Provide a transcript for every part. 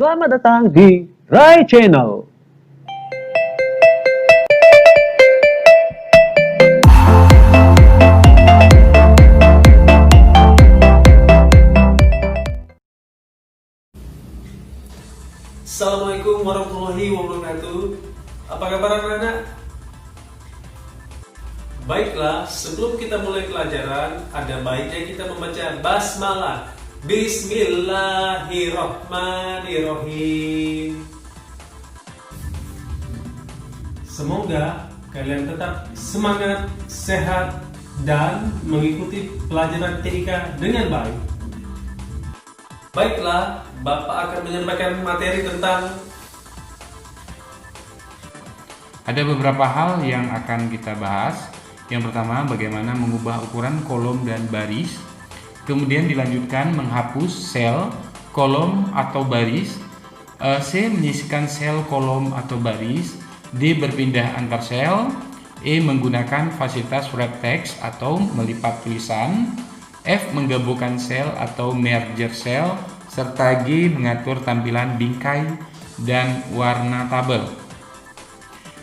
Selamat datang di Rai Channel. Assalamualaikum warahmatullahi wabarakatuh. Apa kabar anak-anak? Baiklah, sebelum kita mulai pelajaran, ada baiknya kita membaca basmalah. Bismillahirrahmanirrahim. Semoga kalian tetap semangat, sehat, dan mengikuti pelajaran TIK dengan baik. Baiklah, Bapak akan menyampaikan materi tentang Ada beberapa hal yang akan kita bahas. Yang pertama, bagaimana mengubah ukuran kolom dan baris. Kemudian dilanjutkan menghapus sel, kolom atau baris. C. Menyisihkan sel, kolom atau baris. D. Berpindah antar sel. E. Menggunakan fasilitas wrap text atau melipat tulisan. F. Menggabungkan sel atau merger sel. Serta G. Mengatur tampilan bingkai dan warna tabel.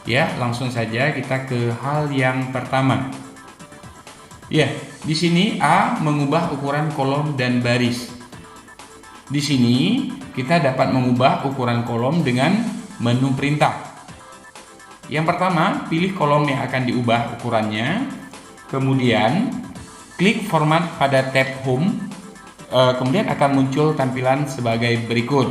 Ya, langsung saja kita ke hal yang pertama. Ya, di sini A mengubah ukuran kolom dan baris. Di sini kita dapat mengubah ukuran kolom dengan menu perintah. Yang pertama, pilih kolom yang akan diubah ukurannya. Kemudian klik format pada tab Home. Kemudian akan muncul tampilan sebagai berikut.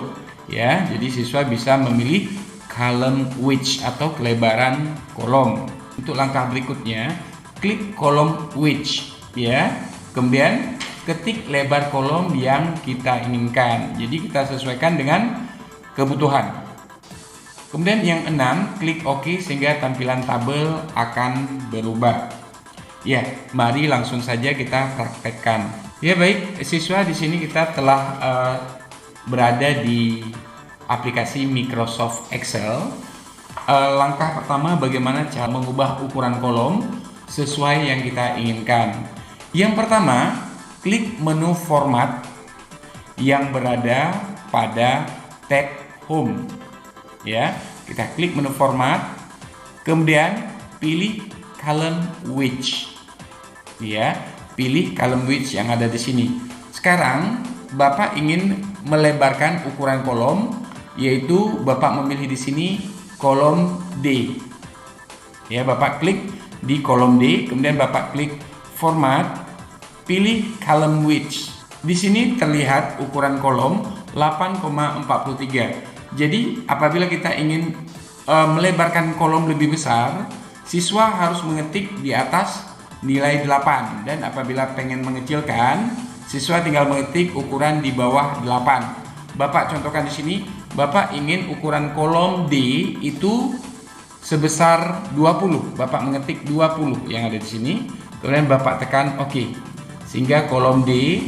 Ya, jadi siswa bisa memilih column width atau kelebaran kolom. Untuk langkah berikutnya, klik kolom width ya. Kemudian ketik lebar kolom yang kita inginkan. Jadi kita sesuaikan dengan kebutuhan. Kemudian yang 6, klik OK sehingga tampilan tabel akan berubah. Ya, mari langsung saja kita praktekkan. Ya baik, siswa, di sini kita telah berada di aplikasi Microsoft Excel. Langkah pertama, bagaimana cara mengubah ukuran kolom sesuai yang kita inginkan. Yang pertama, klik menu format yang berada pada tab Home. Ya, kita klik menu format, kemudian pilih column width. Ya, pilih column width yang ada di sini. Sekarang Bapak ingin melebarkan ukuran kolom, yaitu Bapak memilih di sini kolom D. Ya, Bapak klik di kolom D, kemudian Bapak klik format, pilih column width. Di sini terlihat ukuran kolom 8,43. Jadi apabila kita ingin melebarkan kolom lebih besar, siswa harus mengetik di atas nilai 8, dan apabila pengen mengecilkan, siswa tinggal mengetik ukuran di bawah 8. Bapak contohkan di sini, Bapak ingin ukuran kolom D itu sebesar 20. Bapak mengetik 20 yang ada di sini. Kemudian Bapak tekan OK. Sehingga kolom D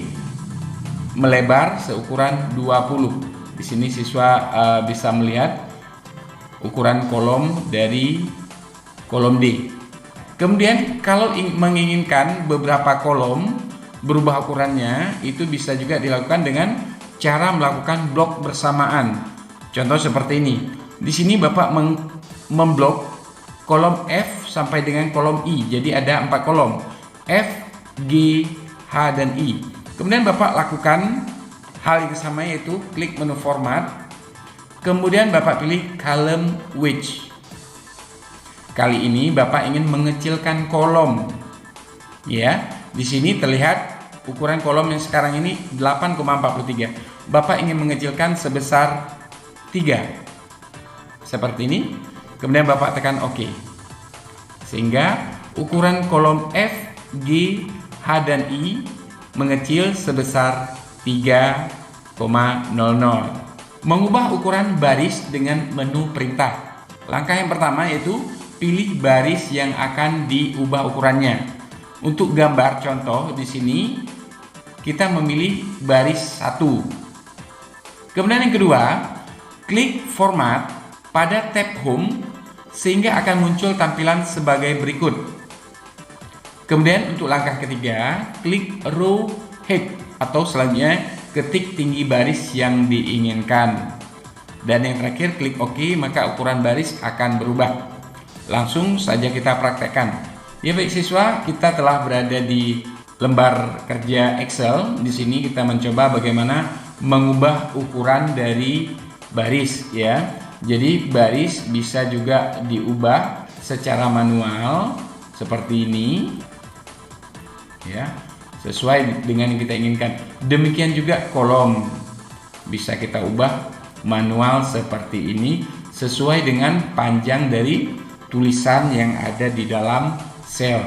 melebar seukuran 20. Di sini siswa bisa melihat ukuran kolom dari kolom D. Kemudian kalau menginginkan beberapa kolom berubah ukurannya, itu bisa juga dilakukan dengan cara melakukan blok bersamaan. Contoh seperti ini. Di sini Bapak memblok kolom F sampai dengan kolom I. Jadi ada 4 kolom, F, G, H, dan I. Kemudian Bapak lakukan hal yang sama, yaitu klik menu format. Kemudian Bapak pilih column width. Kali ini Bapak ingin mengecilkan kolom. Ya, di sini terlihat ukuran kolom yang sekarang ini 8,43. Bapak ingin mengecilkan sebesar 3. Seperti ini. Kemudian Bapak tekan OK. Sehingga ukuran kolom F, G, H, dan I mengecil sebesar 3,00. Mengubah ukuran baris dengan menu perintah. Langkah yang pertama yaitu pilih baris yang akan diubah ukurannya. Untuk gambar contoh di sini kita memilih baris 1. Kemudian yang kedua, klik format pada tab Home sehingga akan muncul tampilan sebagai berikut. Kemudian untuk langkah ketiga, klik row height atau selanjutnya ketik tinggi baris yang diinginkan. Dan yang terakhir klik OK, maka ukuran baris akan berubah. Langsung saja kita praktekkan. Ya baik siswa, kita telah berada di lembar kerja Excel. Di sini kita mencoba bagaimana mengubah ukuran dari baris ya. Jadi baris bisa juga diubah secara manual seperti ini ya, sesuai dengan yang kita inginkan. Demikian juga kolom bisa kita ubah manual seperti ini sesuai dengan panjang dari tulisan yang ada di dalam sel.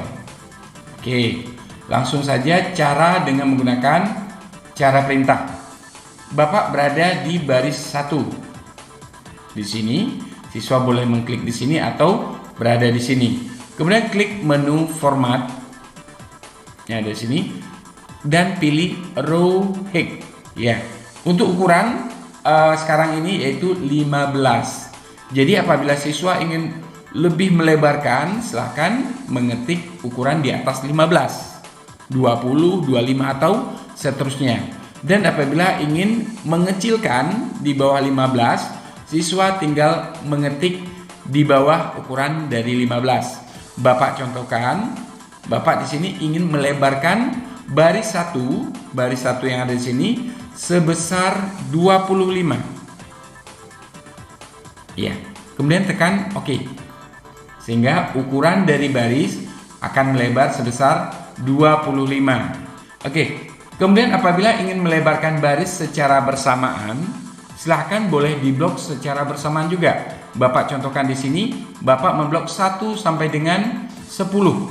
Oke, langsung saja cara dengan menggunakan cara perintah. Bapak berada di baris 1. Di sini siswa boleh mengklik di sini atau berada di sini. Kemudian klik menu format yang ada di sini dan pilih row height ya. Untuk ukuran sekarang ini yaitu 15. Jadi apabila siswa ingin lebih melebarkan, silahkan mengetik ukuran di atas 15, 20, 25 atau seterusnya. Dan apabila ingin mengecilkan di bawah 15, siswa tinggal mengetik di bawah ukuran dari 15. Bapak contohkan, Bapak di sini ingin melebarkan baris 1 yang ada di sini sebesar 25. Ya, kemudian tekan OK. Sehingga ukuran dari baris akan melebar sebesar 25. Oke, kemudian apabila ingin melebarkan baris secara bersamaan, silahkan boleh diblok secara bersamaan juga. Bapak contohkan di sini, Bapak memblok 1 sampai dengan 10.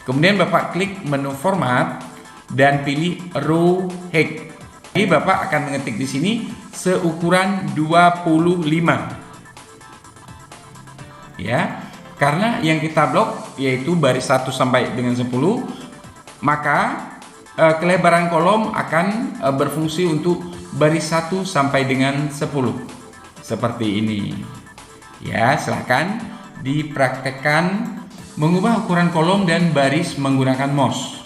Kemudian Bapak klik menu format dan pilih row height. Jadi Bapak akan mengetik di sini seukuran 25. Ya, karena yang kita blok yaitu baris 1 sampai dengan 10, maka kelebaran kolom akan berfungsi untuk baris 1 sampai dengan 10 seperti ini ya. Silahkan dipraktekkan mengubah ukuran kolom dan baris menggunakan mouse.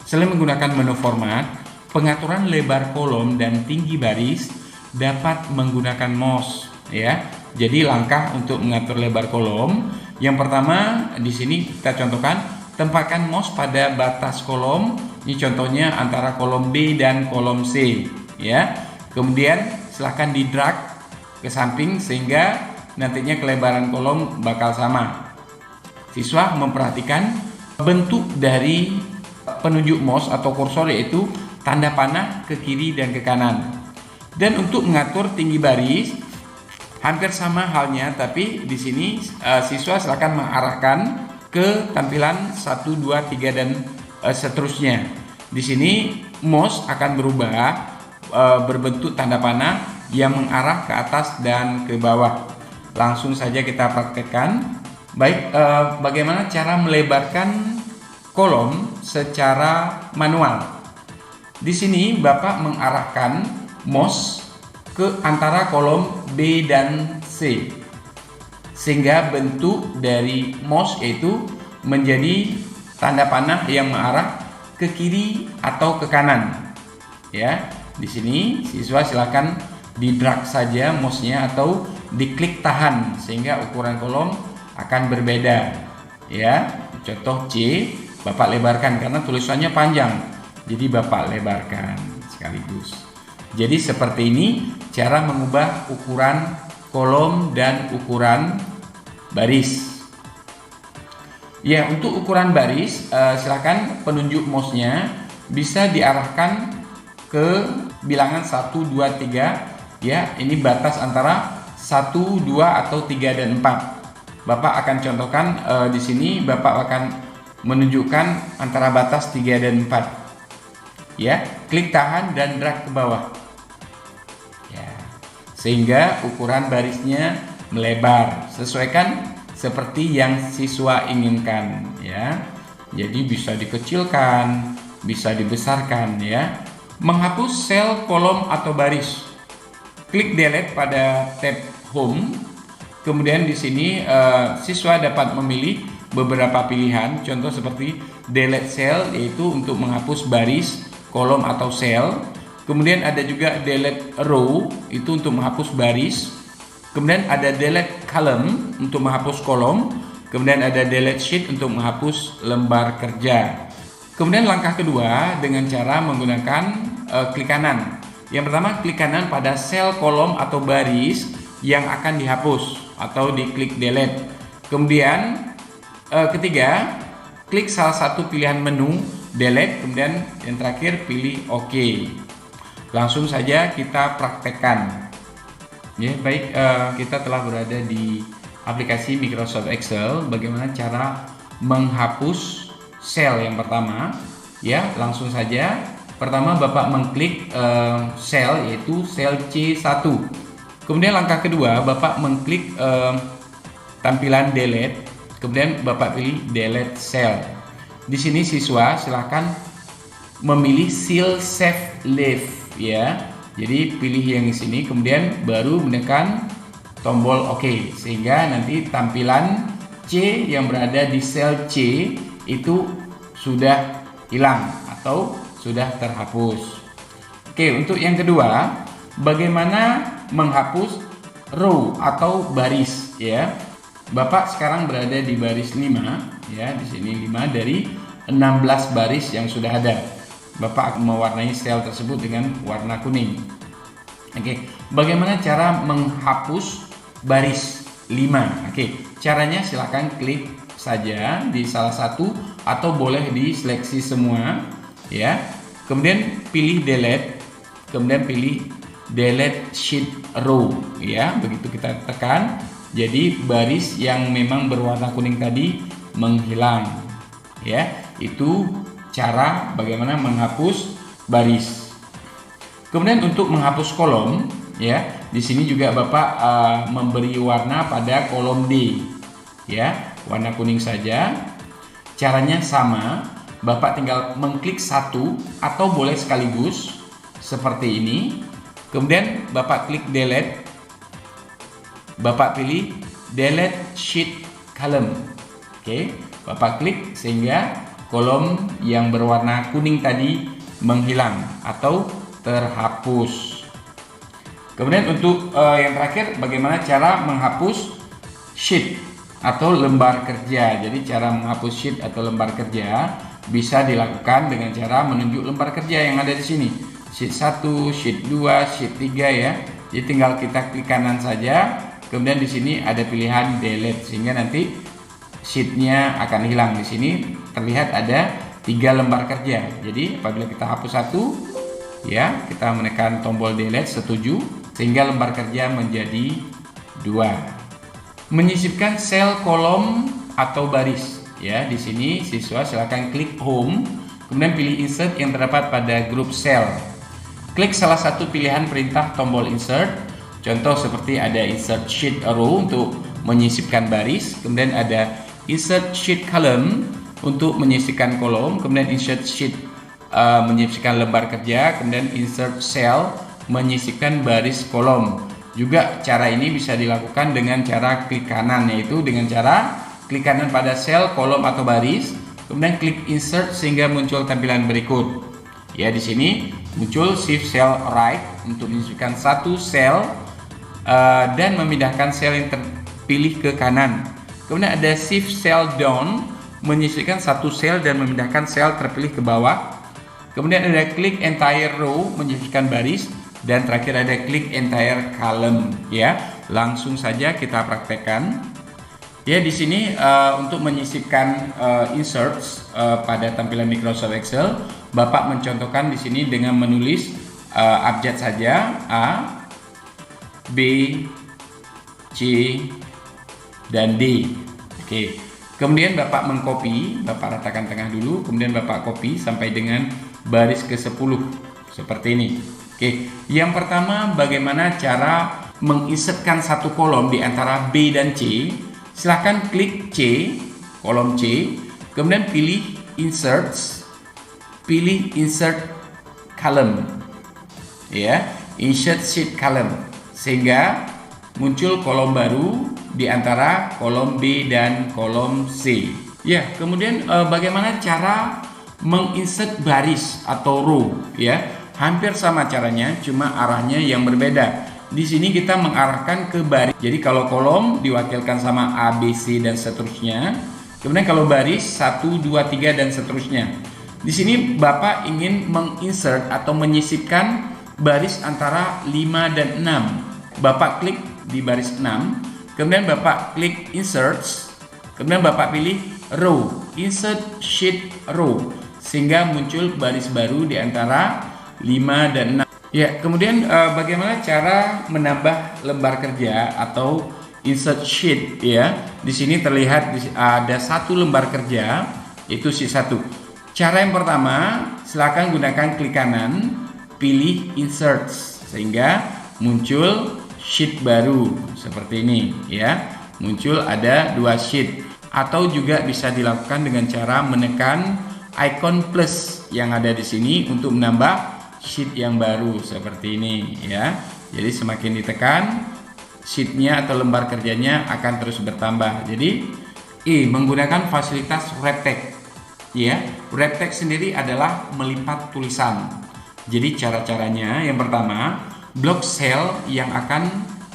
Selain menggunakan menu format, pengaturan lebar kolom dan tinggi baris dapat menggunakan mouse ya. Jadi langkah untuk mengatur lebar kolom, yang pertama di sini kita contohkan, tempatkan mouse pada batas kolom. Ini contohnya antara kolom B dan kolom C ya. Kemudian silahkan di drag ke samping sehingga nantinya kelebaran kolom bakal sama. Siswa memperhatikan bentuk dari penunjuk mouse atau kursor, yaitu tanda panah ke kiri dan ke kanan. Dan untuk mengatur tinggi baris hampir sama halnya, tapi di sini siswa silakan mengarahkan ke tampilan 1, 2, 3 dan seterusnya. Di sini mouse akan berubah berbentuk tanda panah yang mengarah ke atas dan ke bawah. Langsung saja kita praktekkan. Baik, bagaimana cara melebarkan kolom secara manual? Di sini Bapak mengarahkan mouse ke antara kolom B dan C sehingga bentuk dari mouse yaitu menjadi tanda panah yang mengarah ke kiri atau ke kanan ya. Di sini siswa silakan di drag saja mouse-nya atau diklik tahan sehingga ukuran kolom akan berbeda ya. Contoh C Bapak lebarkan karena tulisannya panjang, jadi Bapak lebarkan sekaligus. Jadi seperti ini cara mengubah ukuran kolom dan ukuran baris. Ya, untuk ukuran baris silakan penunjuk mouse-nya bisa diarahkan ke bilangan 1, 2, 3 ya. Ini batas antara 1, 2 atau 3 dan 4. Bapak akan contohkan di sini Bapak akan menunjukkan antara batas 3 dan 4. Ya, klik tahan dan drag ke bawah. Sehingga ukuran barisnya melebar, sesuaikan seperti yang siswa inginkan ya. Jadi bisa dikecilkan, bisa dibesarkan ya. Menghapus sel, kolom atau baris, klik delete pada tab home. Kemudian di sini siswa dapat memilih beberapa pilihan, contoh seperti delete cell yaitu untuk menghapus baris, kolom atau sel. Kemudian ada juga delete row, itu untuk menghapus baris. Kemudian ada delete column untuk menghapus kolom. Kemudian ada delete sheet untuk menghapus lembar kerja. Kemudian langkah kedua dengan cara menggunakan klik kanan. Yang pertama, klik kanan pada sel, kolom atau baris yang akan dihapus atau diklik delete. Kemudian ketiga, klik salah satu pilihan menu delete, kemudian yang terakhir pilih OK. Langsung saja kita praktekkan. Ya, baik, kita telah berada di aplikasi Microsoft Excel. Bagaimana cara menghapus sel yang pertama? Ya, langsung saja. Pertama, Bapak mengklik sel, yaitu sel C1. Kemudian langkah kedua, Bapak mengklik tampilan delete. Kemudian Bapak pilih delete cell. Di sini siswa silakan memilih seal save leave, ya. Jadi pilih yang di sini, kemudian baru menekan tombol OK, sehingga nanti tampilan C yang berada di sel C itu sudah hilang atau sudah terhapus. Oke, untuk yang kedua, bagaimana menghapus row atau baris, ya. Bapak sekarang berada di baris 5, ya. Di sini 5 dari 16 baris yang sudah ada. Bapak akan mewarnai sel tersebut dengan warna kuning. Oke, bagaimana cara menghapus baris 5? Oke, caranya silahkan klik saja di salah satu atau boleh diseleksi semua, ya. Kemudian pilih delete, kemudian pilih delete sheet row, ya. Begitu kita tekan, jadi baris yang memang berwarna kuning tadi menghilang, ya. Itu cara bagaimana menghapus baris. Kemudian untuk menghapus kolom, ya, di sini juga Bapak memberi warna pada kolom D, ya, warna kuning saja. Caranya sama, Bapak tinggal mengklik satu atau boleh sekaligus seperti ini. Kemudian Bapak klik delete, Bapak pilih delete sheet column. Oke, Bapak klik sehingga kolom yang berwarna kuning tadi menghilang atau terhapus. Kemudian untuk yang terakhir, bagaimana cara menghapus sheet atau lembar kerja. Jadi cara menghapus sheet atau lembar kerja bisa dilakukan dengan cara menunjuk lembar kerja yang ada di sini. Sheet 1, sheet 2, sheet 3, ya. Jadi tinggal kita klik kanan saja. Kemudian di sini ada pilihan delete sehingga nanti sheetnya akan hilang. Di sini terlihat ada 3 lembar kerja. Jadi apabila kita hapus satu, ya, kita menekan tombol delete, setuju, sehingga lembar kerja menjadi 2. Menyisipkan sel, kolom atau baris, ya. Di sini siswa silakan klik home, kemudian pilih insert yang terdapat pada grup sel. Klik salah satu pilihan perintah tombol insert. Contoh seperti ada insert sheet row untuk menyisipkan baris, kemudian ada insert sheet column untuk menyisipkan kolom, kemudian insert sheet menyisipkan lembar kerja, kemudian insert cell menyisipkan baris kolom. Juga cara ini bisa dilakukan dengan cara klik kanan, yaitu dengan cara klik kanan pada sel, kolom atau baris, kemudian klik insert sehingga muncul tampilan berikut. Ya, di sini muncul shift cell right untuk menyisipkan satu sel dan memindahkan sel yang terpilih ke kanan. Kemudian ada shift cell down menyisipkan satu sel dan memindahkan sel terpilih ke bawah. Kemudian ada click entire row menyisipkan baris, dan terakhir ada click entire column, ya. Langsung saja kita praktekkan. Ya, di sini untuk menyisipkan inserts pada tampilan Microsoft Excel, Bapak mencontohkan di sini dengan menulis abjad saja A, B, C, dan D. Oke. Kemudian Bapak mengcopy, Bapak ratakan tengah dulu, kemudian Bapak copy sampai dengan baris ke-10 seperti ini. Oke. Yang pertama, bagaimana cara menginsertkan satu kolom di antara B dan C? Silahkan klik C, kolom C, kemudian pilih inserts, pilih insert column, ya, insert sheet column, sehingga muncul kolom baru di antara kolom B dan kolom C. Ya, kemudian bagaimana cara menginsert baris atau row, ya? Hampir sama caranya, cuma arahnya yang berbeda. Di sini kita mengarahkan ke baris. Jadi kalau kolom diwakilkan sama A, B, C dan seterusnya. Kemudian kalau baris 1, 2, 3 dan seterusnya. Di sini Bapak ingin menginsert atau menyisipkan baris antara 5 dan 6. Bapak klik di baris 6, kemudian Bapak klik insert, kemudian Bapak pilih row, insert sheet row, sehingga muncul baris baru di antara 5 dan 6. Ya, kemudian bagaimana cara menambah lembar kerja atau insert sheet ya. Di sini terlihat ada satu lembar kerja, itu sheet 1. Cara yang pertama, silakan gunakan klik kanan, pilih insert sehingga muncul sheet baru seperti ini ya. Muncul ada 2 sheet, atau juga bisa dilakukan dengan cara menekan icon plus yang ada di sini untuk menambah sheet yang baru seperti ini ya. Jadi semakin ditekan, sheetnya atau lembar kerjanya akan terus bertambah. Jadi menggunakan fasilitas wrap text ya. Wrap text sendiri adalah melipat tulisan. Jadi cara-caranya yang pertama, blok sel yang akan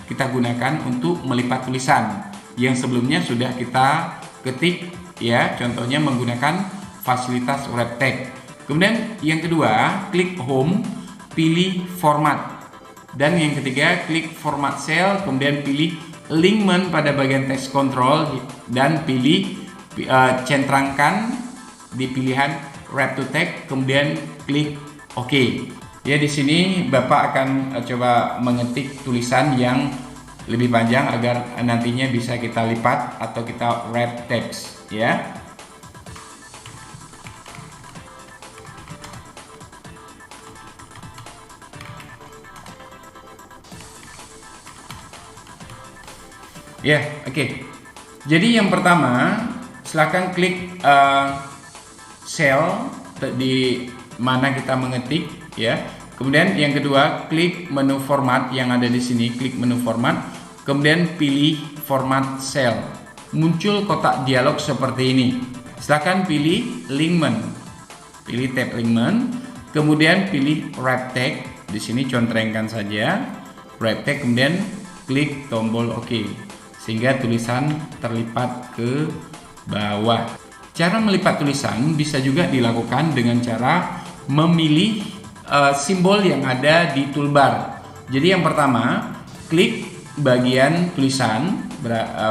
kita gunakan untuk melipat tulisan yang sebelumnya sudah kita ketik ya, contohnya menggunakan fasilitas wrap text. Kemudian yang kedua, klik home, pilih format. Dan yang ketiga, klik format cell, kemudian pilih alignment pada bagian text control dan pilih centrangkan di pilihan wrap to text, kemudian klik OK. Ya, di sini Bapak akan coba mengetik tulisan yang lebih panjang agar nantinya bisa kita lipat atau kita wrap text ya. Ya, oke. Jadi yang pertama, silakan klik cell di mana kita mengetik ya. Kemudian yang kedua, klik menu format yang ada di sini, klik menu format, kemudian pilih format cell. Muncul kotak dialog seperti ini. Silakan pilih alignment. Pilih tab alignment, kemudian pilih wrap text. Di sini contrengkan saja wrap text, kemudian klik tombol OK. Sehingga tulisan terlipat ke bawah. Cara melipat tulisan bisa juga dilakukan dengan cara memilih simbol yang ada di toolbar. Jadi yang pertama, klik bagian tulisan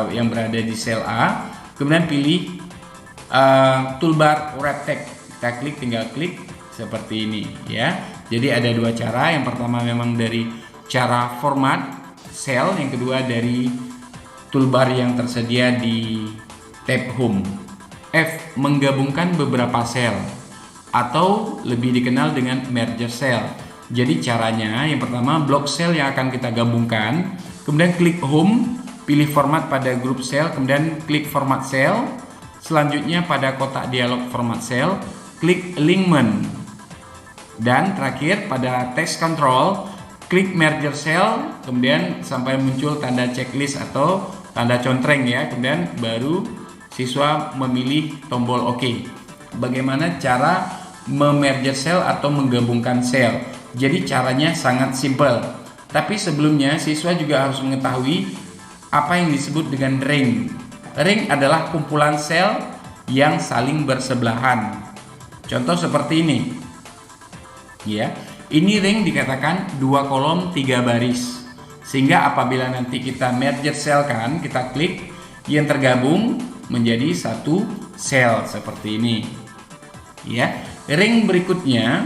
yang berada di sel A, kemudian pilih toolbar wrap text. Kita klik, tinggal klik seperti ini ya. Jadi ada dua cara. Yang pertama memang dari cara format sel, yang kedua dari toolbar yang tersedia di tab home. F, menggabungkan beberapa sel atau lebih dikenal dengan merger cell. Jadi caranya yang pertama, blok sel yang akan kita gabungkan, kemudian klik home, pilih format pada grup sel, kemudian klik format cell. Selanjutnya pada kotak dialog format cell, klik alignment. Dan terakhir pada text control, klik merger cell, kemudian sampai muncul tanda checklist atau tanda contreng ya, kemudian baru siswa memilih tombol OK. Bagaimana cara memerger cell atau menggabungkan sel? Jadi caranya sangat simpel. Tapi sebelumnya siswa juga harus mengetahui apa yang disebut dengan ring. Ring adalah kumpulan sel yang saling bersebelahan. Contoh seperti ini. Ya, ini ring dikatakan 2 kolom 3 baris. Sehingga apabila nanti kita merger cell kan, kita klik, yang tergabung menjadi satu sel seperti ini. Ya, ring berikutnya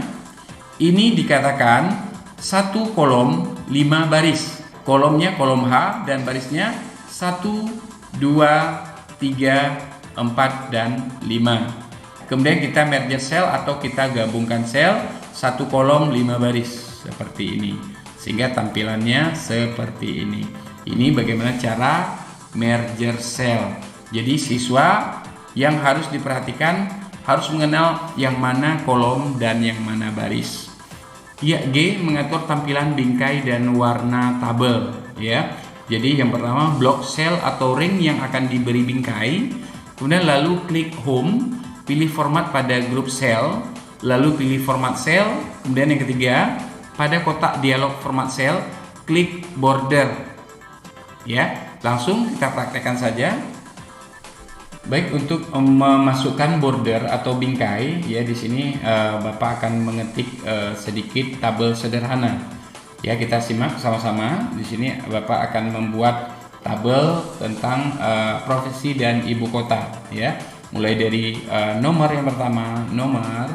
ini dikatakan 1 kolom 5 baris. Kolomnya kolom H dan barisnya 1, 2, 3, 4 dan 5. Kemudian kita merger cell atau kita gabungkan sel 1 kolom 5 baris seperti ini. Sehingga tampilannya seperti ini. Ini bagaimana cara merger cell. Jadi siswa yang harus diperhatikan harus mengenal yang mana kolom dan yang mana baris. Ya, G, mengatur tampilan bingkai dan warna tabel ya. Jadi yang pertama, blok sel atau ring yang akan diberi bingkai. Kemudian lalu klik home, pilih format pada grup sel. lalu pilih format cell. Kemudian yang ketiga, pada kotak dialog format cell, klik border. Ya, langsung kita praktekkan saja. Baik, untuk memasukkan border atau bingkai, ya di sini Bapak akan mengetik sedikit tabel sederhana. Ya, kita simak sama-sama. Di sini Bapak akan membuat tabel tentang provinsi dan ibu kota, ya. Mulai dari nomor yang pertama, nomor.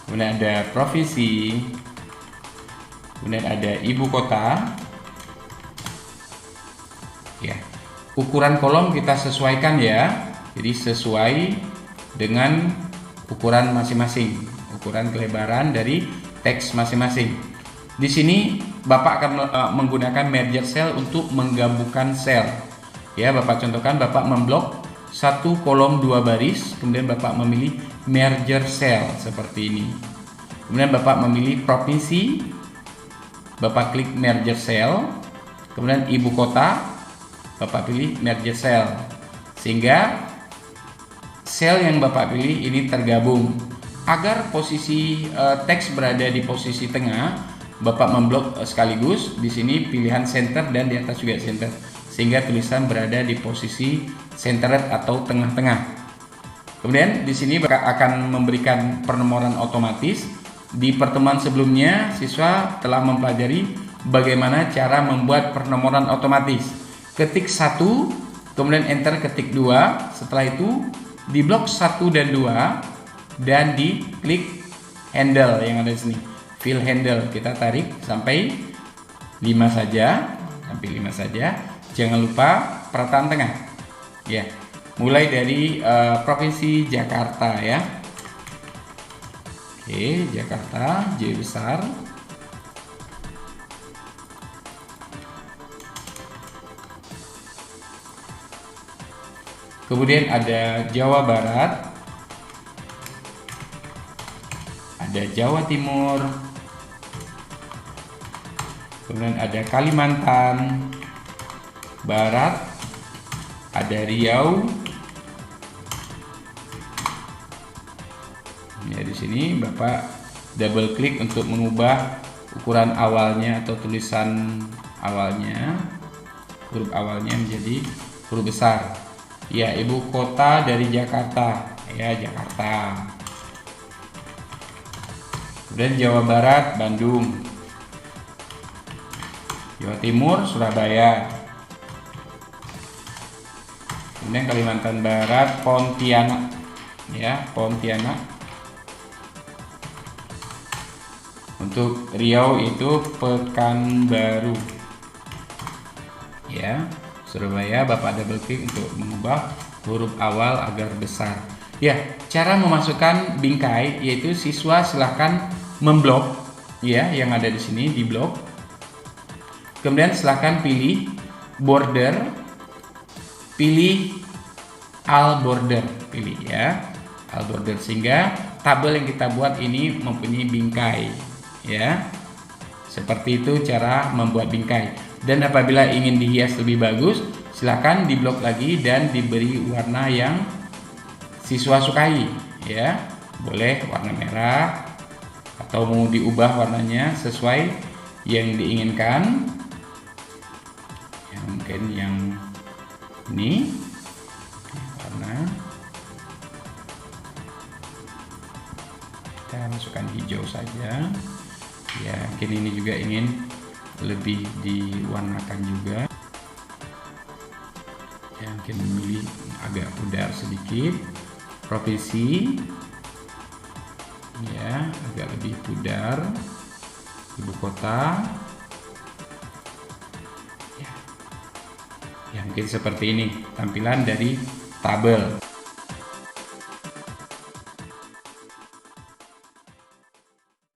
Kemudian ada provinsi. Kemudian ada ibu kota. Ya. Ukuran kolom kita sesuaikan ya. Jadi sesuai dengan ukuran masing-masing, ukuran kelebaran dari teks masing-masing. Di sini Bapak akan menggunakan merger cell untuk menggabungkan sel. Ya, Bapak contohkan, Bapak memblok 1 kolom 2 baris, kemudian Bapak memilih merger cell seperti ini. Kemudian Bapak memilih provinsi, Bapak klik merger cell, kemudian ibu kota, Bapak pilih merger cell, sehingga sel yang Bapak pilih ini tergabung. Agar posisi teks berada di posisi tengah, Bapak memblok sekaligus. Di sini pilihan center dan di atas juga center, sehingga tulisan berada di posisi centered atau tengah-tengah. Kemudian di sini Bapak akan memberikan penomoran otomatis. Di pertemuan sebelumnya, siswa telah mempelajari bagaimana cara membuat penomoran otomatis. Ketik 1, kemudian enter ketik 2. Setelah itu di blok 1 dan 2 dan di klik handle yang ada di sini. Fill handle, kita tarik sampai 5 saja, sampai 5 saja. Jangan lupa perataan tengah. Ya. Mulai dari provinsi Jakarta ya. Oke, Jakarta, J besar. Kemudian ada Jawa Barat, ada Jawa Timur, kemudian ada Kalimantan Barat, ada Riau. Ya, di sini Bapak double klik untuk mengubah ukuran awalnya atau tulisan awalnya, huruf awalnya menjadi huruf besar. Ya, ibu kota dari Jakarta, ya Jakarta. Kemudian Jawa Barat, Bandung. Jawa Timur, Surabaya. Kemudian Kalimantan Barat, Pontianak, ya Pontianak. Untuk Riau itu Pekanbaru, ya. Surabaya, Bapak double klik untuk mengubah huruf awal agar besar. Ya, cara memasukkan bingkai yaitu siswa silahkan memblok ya yang ada di sini, di blok. Kemudian silahkan pilih border, pilih all border, pilih ya all border, sehingga tabel yang kita buat ini mempunyai bingkai ya. Seperti itu cara membuat bingkai. Dan apabila ingin dihias lebih bagus, silakan diblok lagi dan diberi warna yang siswa sukai ya. Boleh warna merah atau mau diubah warnanya sesuai yang diinginkan. Ya, mungkin yang ini warna, kita masukkan hijau saja. Ya, mungkin ini juga ingin lebih diwarnakan juga. Ya, mungkin memilih agak pudar sedikit. Provinsi ya agak lebih pudar. Ibu kota ya, mungkin seperti ini tampilan dari tabel.